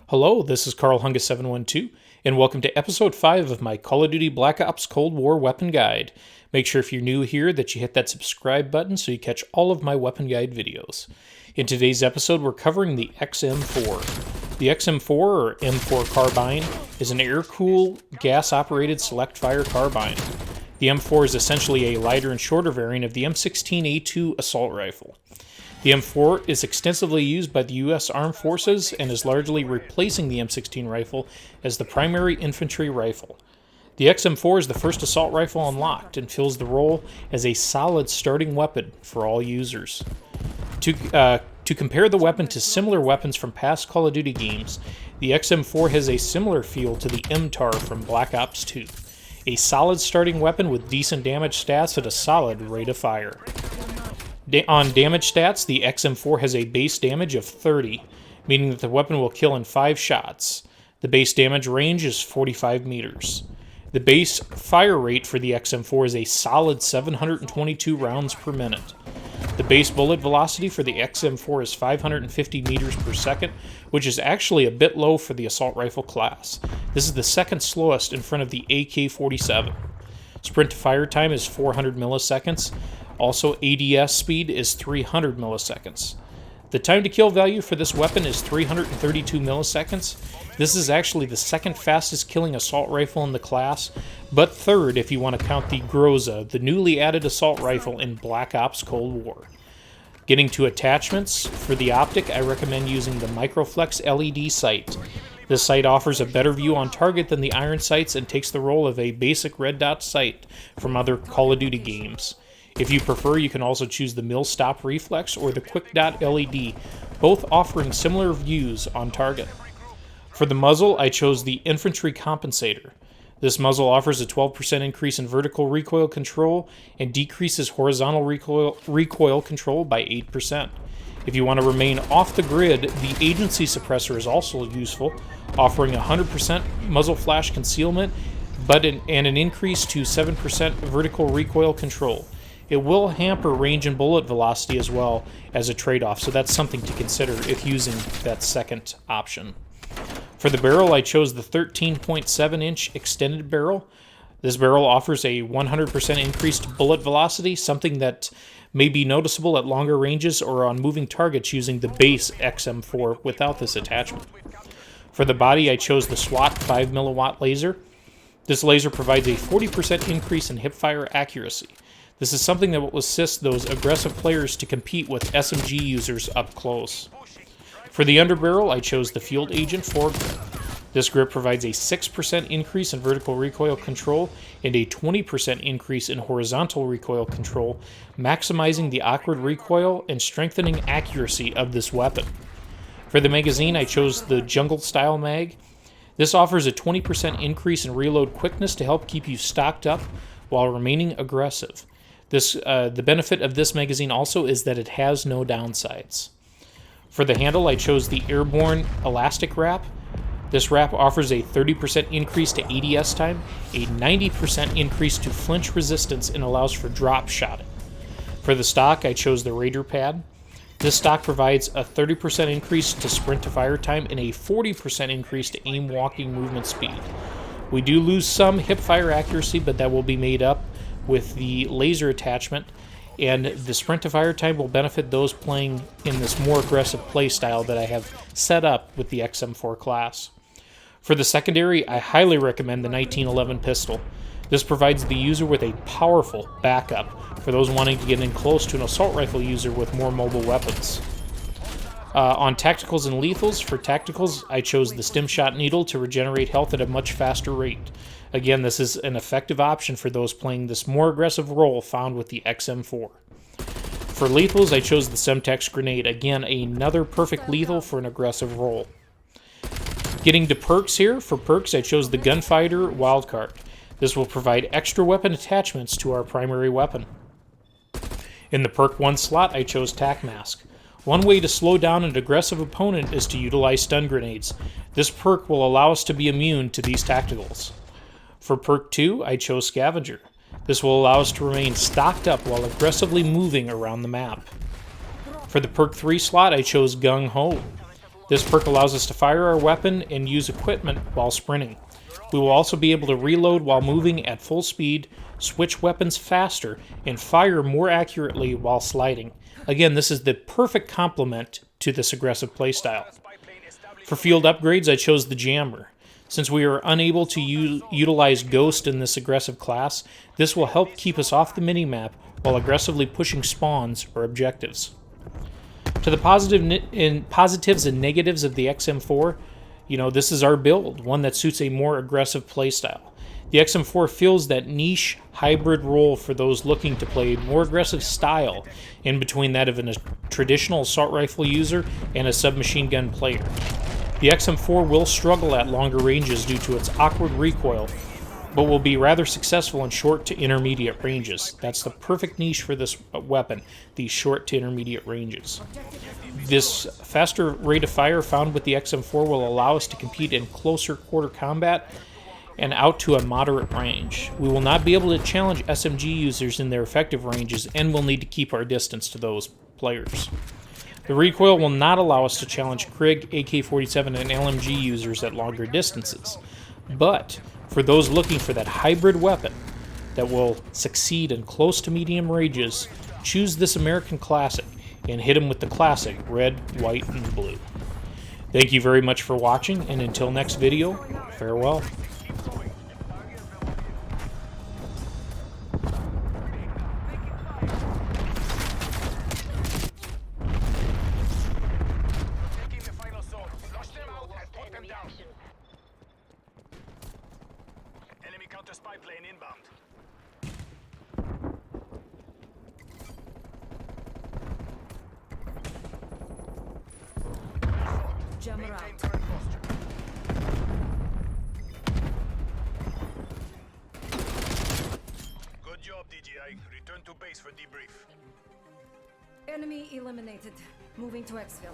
Hello, this is Carl Hungus712, and welcome to episode 5 of my Call of Duty Black Ops Cold War weapon guide. Make sure if you're new here that you hit that subscribe button so you catch all of my weapon guide videos. In today's episode, we're covering the XM4. The XM4, or M4 carbine, is an air-cooled, gas-operated select-fire carbine. The M4 is essentially a lighter and shorter variant of the M16A2 assault rifle. The M4 is extensively used by the U.S. Armed Forces and is largely replacing the M16 rifle as the primary infantry rifle. The XM4 is the first assault rifle unlocked and fills the role as a solid starting weapon for all users. To compare the weapon to similar weapons from past Call of Duty games, the XM4 has a similar feel to the MTAR from Black Ops 2. A solid starting weapon with decent damage stats at a solid rate of fire. On damage stats, the XM4 has a base damage of 30, meaning that the weapon will kill in 5 shots. The base damage range is 45 meters. The base fire rate for the XM4 is a solid 722 rounds per minute. The base bullet velocity for the XM4 is 550 meters per second, which is actually a bit low for the assault rifle class. This is the second slowest in front of the AK-47. Sprint to fire time is 400 milliseconds. Also, ADS speed is 300 milliseconds. The time to kill value for this weapon is 332 milliseconds. This is actually the second fastest killing assault rifle in the class, but third if you want to count the Groza, the newly added assault rifle in Black Ops Cold War. Getting to attachments, for the optic I recommend using the Microflex LED sight. This sight offers a better view on target than the iron sights and takes the role of a basic red dot sight from other Call of Duty games. If you prefer, you can also choose the Mill Stop Reflex or the Quick Dot LED, both offering similar views on target. For the muzzle, I chose the Infantry Compensator. This muzzle offers a 12% increase in vertical recoil control and decreases horizontal recoil control by 8%. If you want to remain off the grid, the Agency Suppressor is also useful, offering 100% muzzle flash concealment and an increase to 7% vertical recoil control. It will hamper range and bullet velocity as well as a trade-off, so that's something to consider if using that second option. For the barrel, I chose the 13.7-inch extended barrel. This barrel offers a 100% increased bullet velocity, something that may be noticeable at longer ranges or on moving targets using the base XM4 without this attachment. For the body, I chose the SWAT 5mW laser. This laser provides a 40% increase in hipfire accuracy. This is something that will assist those aggressive players to compete with SMG users up close. For the underbarrel, I chose the Field Agent foregrip. This grip provides a 6% increase in vertical recoil control and a 20% increase in horizontal recoil control, maximizing the awkward recoil and strengthening accuracy of this weapon. For the magazine, I chose the Jungle Style Mag. This offers a 20% increase in reload quickness to help keep you stocked up while remaining aggressive. The benefit of this magazine also is that it has no downsides. For the handle, I chose the Airborne Elastic Wrap. This wrap offers a 30% increase to ADS time, a 90% increase to flinch resistance, and allows for drop shotting. For the stock, I chose the Raider Pad. This stock provides a 30% increase to sprint to fire time and a 40% increase to aim walking movement speed. We do lose some hip fire accuracy, but that will be made up with the laser attachment, and the sprint to fire time will benefit those playing in this more aggressive play style that I have set up with the XM4 class. For the secondary, I highly recommend the 1911 pistol. This provides the user with a powerful backup for those wanting to get in close to an assault rifle user with more mobile weapons. On tacticals and lethals, for tacticals, I chose the Stim Shot Needle to regenerate health at a much faster rate. Again, this is an effective option for those playing this more aggressive role found with the XM4. For lethals, I chose the Semtex Grenade. Again, another perfect lethal for an aggressive role. Getting to perks here, for perks, I chose the Gunfighter Wildcard. This will provide extra weapon attachments to our primary weapon. In the perk 1 slot, I chose Tac Mask. One way to slow down an aggressive opponent is to utilize stun grenades. This perk will allow us to be immune to these tacticals. For perk 2, I chose Scavenger. This will allow us to remain stocked up while aggressively moving around the map. For the perk 3 slot, I chose Gung Ho. This perk allows us to fire our weapon and use equipment while sprinting. We will also be able to reload while moving at full speed, switch weapons faster, and fire more accurately while sliding. Again, this is the perfect complement to this aggressive playstyle. For field upgrades, I chose the Jammer. Since we are unable to utilize Ghost in this aggressive class, this will help keep us off the minimap while aggressively pushing spawns or objectives. To the positives and negatives of the XM4, this is our build, one that suits a more aggressive playstyle. The XM4 fills that niche hybrid role for those looking to play a more aggressive style in between that of a traditional assault rifle user and a submachine gun player. The XM4 will struggle at longer ranges due to its awkward recoil, but will be rather successful in short to intermediate ranges. That's the perfect niche for this weapon, these short to intermediate ranges. This faster rate of fire found with the XM4 will allow us to compete in closer quarter combat and out to a moderate range. We will not be able to challenge SMG users in their effective ranges and will need to keep our distance to those players. The recoil will not allow us to challenge Krig, AK-47, and LMG users at longer distances. But for those looking for that hybrid weapon that will succeed in close to medium ranges, choose this American classic and hit them with the classic red, white, and blue. Thank you very much for watching, and until next video, farewell. Enemy counter spy plane inbound. Jammer out. Good job, DGI. Return to base for debrief. Enemy eliminated. Moving to exfil.